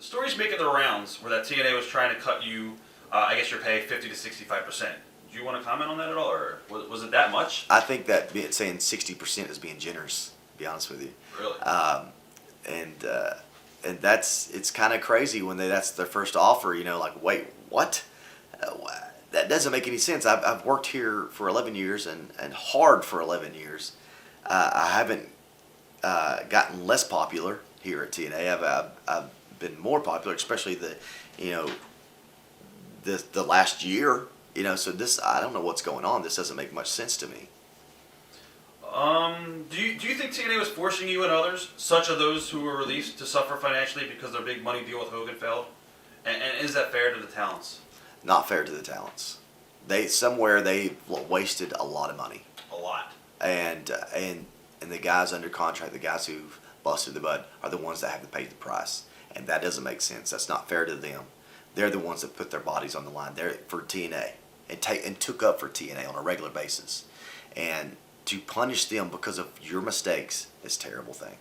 stories making the rounds where that TNA was trying to cut you, I guess your pay 50 to 65%. Do you want to comment on that at all, or was it that much? I think that saying 60% is being generous, to be honest with you. Really? And it's kind of crazy when that's their first offer. Like, wait, what? That doesn't make any sense. I've worked here for 11 years and hard for 11 years. I haven't gotten less popular here at TNA. I've been more popular, especially the last year. So this, I don't know what's going on. This doesn't make much sense to me. Do you think TNA was forcing you and others, such as those who were released, to suffer financially because their big money deal with Hogan failed? And is that fair to the talents? Not fair to the talents. They wasted a lot of money. A lot. And the guys under contract, the guys who've busted the butt, are the ones that have to pay the price. And that doesn't make sense. That's not fair to them. They're the ones that put their bodies on the line. They're for TNA and took up for TNA on a regular basis. And to punish them because of your mistakes is a terrible thing.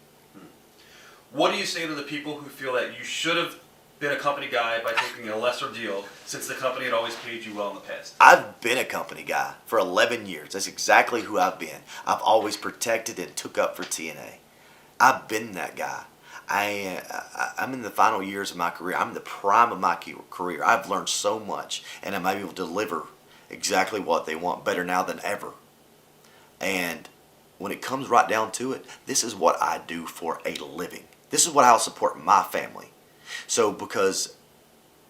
What do you say to the people who feel that you should have been a company guy by taking a lesser deal, since the company had always paid you well in the past? I've been a company guy for 11 years. That's exactly who I've been. I've always protected and took up for TNA. I've been that guy. I'm in the final years of my career. I'm in the prime of my career. I've learned so much, and I'm able to deliver exactly what they want better now than ever. And when it comes right down to it, this is what I do for a living. This is what I'll support my family. So because,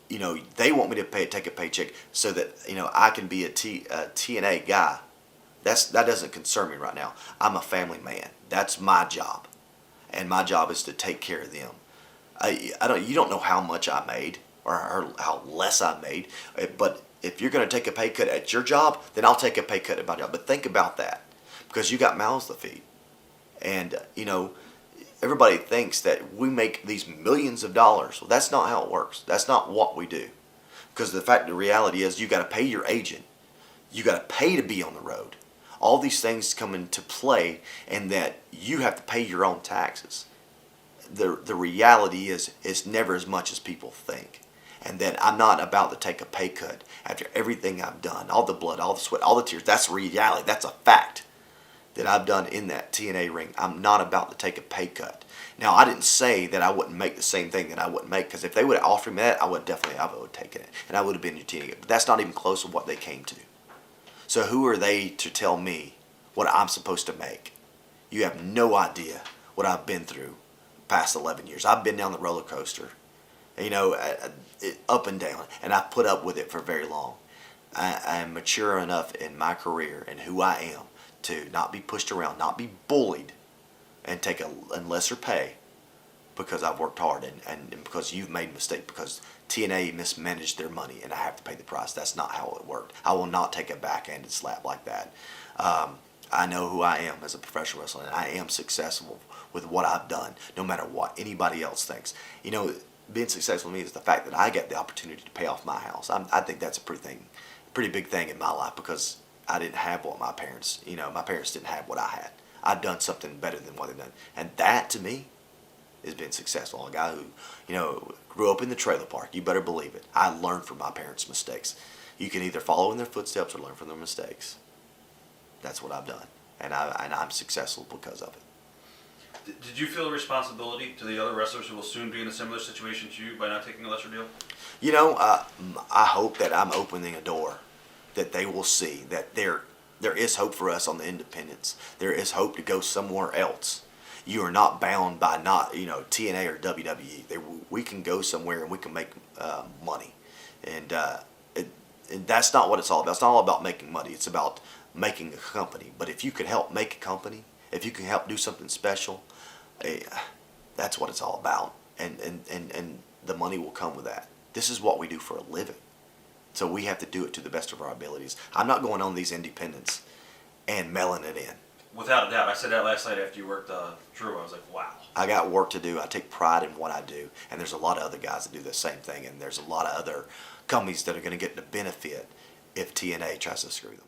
they want me to take a paycheck so that, I can be a TNA guy, that doesn't concern me right now. I'm a family man. That's my job. And my job is to take care of them. You don't know how much I made or how less I made, but if you're going to take a pay cut at your job, then I'll take a pay cut at my job. But think about that, because you got mouths to feed. And, everybody thinks that we make these millions of dollars. Well, that's not how it works. That's not what we do. Because the reality is you got to pay your agent. You got to pay to be on the road. All these things come into play, and that you have to pay your own taxes. The reality is it's never as much as people think. And that I'm not about to take a pay cut after everything I've done, all the blood, all the sweat, all the tears. That's reality. That's a fact that I've done in that TNA ring. I'm not about to take a pay cut. Now, I didn't say that I wouldn't make the same thing that I wouldn't make, because if they would have offered me that, I would have taken it, and I would have been your TNA. But that's not even close to what they came to. So who are they to tell me what I'm supposed to make? You have no idea what I've been through past 11 years. I've been down the roller coaster, up and down, and I've put up with it for very long. I am mature enough in my career and who I am to not be pushed around, not be bullied, and take a lesser pay because I've worked hard and because you've made a mistake, because TNA mismanaged their money and I have to pay the price. That's not how it worked. I will not take a backhanded slap like that. I know who I am as a professional wrestler, and I am successful with what I've done, no matter what anybody else thinks. Being successful to me is the fact that I get the opportunity to pay off my house. I think that's a pretty big thing in my life, because I didn't have what my parents didn't have what I had. I've done something better than what they've done. And that, to me, has been successful. A guy who, grew up in the trailer park, you better believe it. I learned from my parents' mistakes. You can either follow in their footsteps or learn from their mistakes. That's what I've done. And I'm successful because of it. Did you feel a responsibility to the other wrestlers who will soon be in a similar situation to you by not taking a lesser deal? I hope that I'm opening a door that they will see that there is hope for us on the independents. There is hope to go somewhere else. You are not bound by TNA or WWE. We can go somewhere and we can make money. And that's not what it's all about. It's not all about making money. It's about making a company. But if you can help make a company, if you can help do something special, that's what it's all about. And the money will come with that. This is what we do for a living. So we have to do it to the best of our abilities. I'm not going on these independents and mailing it in. Without a doubt. I said that last night after you worked Drew. I was like, wow. I got work to do. I take pride in what I do. And there's a lot of other guys that do the same thing. And there's a lot of other companies that are going to get the benefit if TNA tries to screw them.